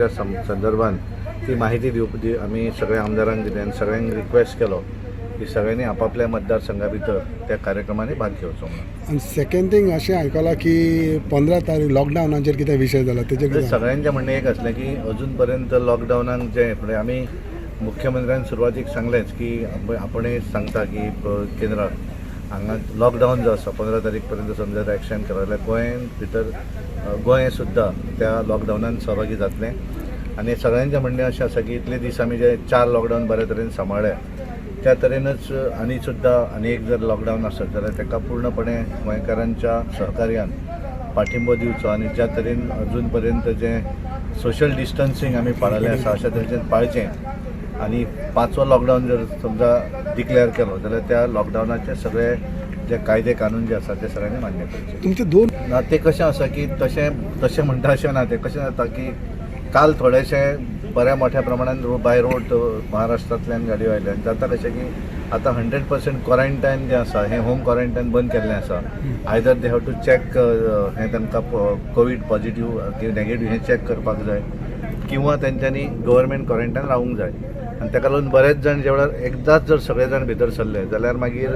त्या संदर्भात ती माहिती आम्ही सगळ्या आमदारांक दिली आणि सगळ्यांक रिक्वेस्ट केलो की सगळ्यांनी आपापल्या मतदारसंघा भितर त्या कार्यक्रमांनी भाग घेवचो म्हणून. आणि सेकंड थिंग अशें आयकलां की 15 तारीख लॉकडावनाचेर कितें विशय जाला तेजेर सगळ्यांचें म्हणणें एक आसलें की अजून पर्यंत लॉकडावनाक जे म्हणजे आमी मुख्यमंत्र्यान सुरवातीक सांगलेंच की आपण सांगता की केंद्र हांगा लॉकडावन जो आसा 15 तारीख पर्यंत समजा जर एक्शन केलो जाल्यार गोंयान भितर गोंय सुद्दां त्या लॉकडावनान सहभागी जातलें. आनी सगळ्यांचें म्हणणें अशें आसा की इतले दीस आमी जे 4 लॉकडावन बरे तरेन सांबाळ्ळे त्या तरेनच आनी एक जर लॉकडावन आसत जाल्यार ताका पूर्णपणे गोंयकारांच्या सहकार्यान पाठिंबो दिवचो आनी ज्या तरेन अजून पर्यंत जे सोशल डिस्टन्सींग आमी पाळिल्लें आसा अशा तरेचें पाळचें. आनी 5वो लॉकडावन जर समजा डिक्लेअर केलो जाल्यार त्या लॉकडावनाचे सगळे जे कायदे कानून जे आसा ते सगळ्यांनी मान्य करचे. तुमचे दोन ना ते कशें आसा की तशें म्हणटा अशें ना. ते कशें जाता की काल थोडेशे बऱ्या मोठ्या प्रमाणात बाय रोड महाराष्ट्रांतल्यान गाडयो आयल्या. जाता कशें की आतां 100% क्वॉरंटायन जें आसा हें होम क्वॉरंटायन बंद केल्लें आसा. Either they have to check हें तांकां कोवीड पॉझिटिव्ह किंवा नेगेटिव्ह हें चॅक करपाक जाय किंवा तेंच्यांनी गव्हर्मेंट क्वॉरंटायन रावूंक जाय. आनी ताका लागून बरेच जाण जे वेळार एकदांच जर सगळे जाण भितर सरले जाल्यार मागीर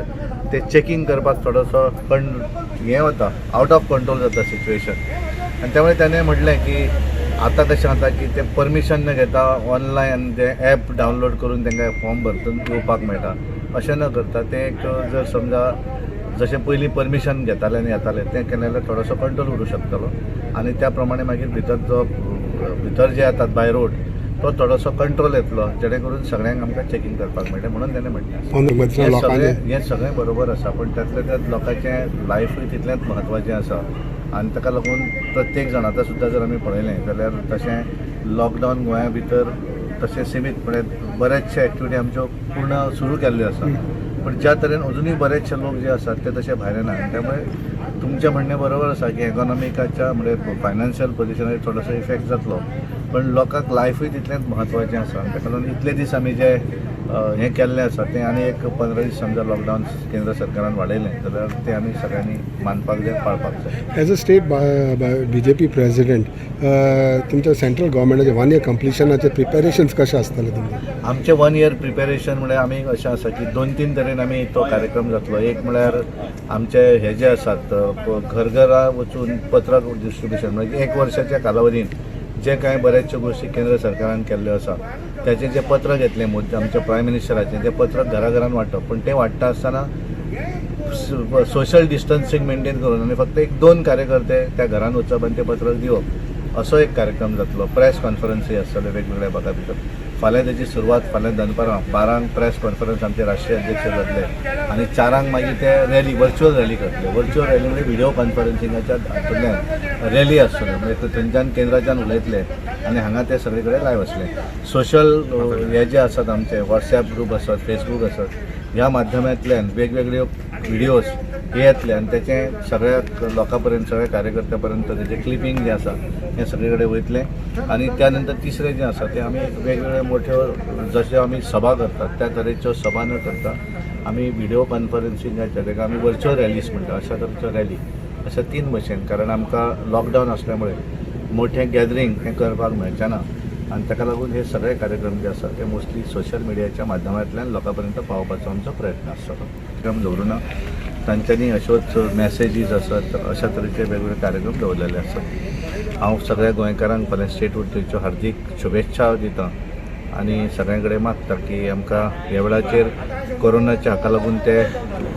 ते चॅकींग करपाक थोडोसो हें वता, आउट ऑफ कंट्रोल जाता सिच्युएशन. आनी त्यामुळे ताणें म्हटलें की आतां कशें जाता की ते परमिशन न घेता ऑनलायन ते ॲप डावनलोड करून तांकां फॉर्म भरतून येवपाक मेळटा. अशें न करता ते एक जर समजा जशें पयलीं परमिशन घेताले आनी येताले तें केलें जाल्यार थोडोसो कंट्रोल उरूंक शकतलो. आनी त्या प्रमाणे मागीर भितर जे येतात बाय रोड तो थोडोसो कंट्रोल येतलो जेणे करून सगळ्यांक आमकां चॅकींग करपाक मेळटलें म्हणून ताणें म्हटलें. हें सगळें बरोबर आसा पूण त्यातल्या त्यात लोकांचें लायफूय तितलेंच म्हत्वाचें आसा. आनी ताका लागून प्रत्येक जाण आतां सुद्दां जर आमी पळयलें जाल्यार तशें लॉकडावन गोंया भितर तशें सीमीतपणे बरेचशे एक्टिविटी आमच्यो पूर्ण सुरू केल्ल्यो आसा. पण ज्या तरेन अजुनूय बरेचशे लोक जे आसात ते तशे भायर येना. त्यामुळे तुमचें म्हणणें बरोबर आसा की इकॉनॉमिकाच्या म्हणजे फायनान्शियल पोजिशनार थोडोसो इफेक्ट जातलो पण लोकांक लायफूय तितलेंच म्हत्वाचें आसा. ताका लागून इतले दीस आमी जे हें केल्लें आसा तें आनी एक 15 दीस समजा लॉकडावन केंद्र सरकारान वाडयलें जाल्यार तें आमी सगळ्यांनी मानपाक जाय, पाळपाक जाय. As a state BJP president तुमच्या सेंट्रल गव्हर्मेंटाचे 1 इयर कंप्लिशनाचे प्रिपेरेशन्स कशे आसतले तुमचे? आमचे 1 इयर प्रिपेरेशन म्हळ्यार आमी अशें आसा की 2-3 तरेन आमी तो कार्यक्रम जातलो. एक म्हळ्यार आमचे हे जे आसात घरघरा वचून पत्रक डिस्ट्रिब्युशन म्हणजे 1 वर्साच्या कालावधीन जे कांय बरेचशे गोश्टी केंद्र सरकारान केल्ल्यो आसा त्याचे जे पत्रक येतलें आमच्या प्रायम मिनिस्टराचें ते पत्रक घराघरान वांटप. पण तें वाडटा आसतना सोशल डिस्टन्सींग मेंटेन करून आनी फक्त 1-2 कार्यकर्ते त्या घरान वचप आनी तें पत्रक दिवप असो एक कार्यक्रम जातलो. प्रेस कॉन्फरन्सूय आसतल्यो वेगवेगळ्या भागा भितर. फाल्यां तेची सुरवात फाल्यां दनपारां 12 प्रेस कॉन्फरन्स आमचे राष्ट्रीय अध्यक्ष जातले आनी 4 मागीर ते रॅली वर्च्युअल रॅली करतले. वर्च्युअल रॅली म्हणजे व्हिडिओ कॉन्फरन्सिंगाच्या हातूंतल्यान रॅली आसतल्यो म्हणजे थंयच्यान केंद्राच्यान उलयतले आनी हांगा ते सगळे कडेन लायव्ह आसले. सोशल हे जे आसात आमचे WhatsApp ग्रूप आसात, फेसबूक आसात ह्या माध्यमांतल्यान वेगवेगळ्यो व्हिडिओज हे येतले आनी तेचें सगळ्या लोकां पर्यंत सगळ्या कार्यकर्त्यां पर्यंत तेजें क्लिपींग जें आसा हें सगळे कडेन वयतलें. आनी त्या नंतर तिसरें जें आसा तें आमी वेगवेगळ्यो मोठ्यो जश्यो आमी सभा करतात त्या तरेच्यो सभा न करता आमी व्हिडिओ कॉन्फरन्सिंगाच्या ताका आमी वर्च्युअल रॅलीज म्हणटा अशा तरेच्यो रॅली अशा 3 भशेन. कारण आमकां लॉकडावन आसल्यामुळे मोठें गॅदरींग हें करपाक मेळचें ना आनी ताका लागून हे सगळे कार्यक्रम जे आसा ते मोस्टली सोशल मिडियाच्या माध्यमांतल्यान लोकां पर्यंत पावोवपाचो आमचो प्रयत्न आसतलो. कार्यक्रम दवरुना तांच्यांनी अश्योच मॅसेजीस आसात अशा तरेचे वेगवेगळे कार्यक्रम दवरलेले आसात. हांव सगळ्या गोंयकारांक फाल्यां स्टेट उर्तेच्यो हार्दीक शुभेच्छा दितां आनी सगळ्यां कडेन मागता की आमकां ह्या वेळाचेर कोरोनाच्या हाका लागून ते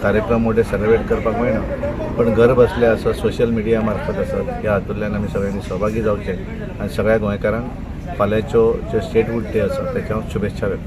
कार्यक्रम मोठे सेलिब्रेट करपाक मेळना पण घर बसले आसा सोशल मिडिया मार्फत आसात ह्या हातूंतल्यान आमी सगळ्यांनी सहभागी जावचें आनी सगळ्या गोंयकारांक फाल्यांच्यो ज्यो स्टेट उर्ते आसा तेच्या शुभेच्छा व्यक्त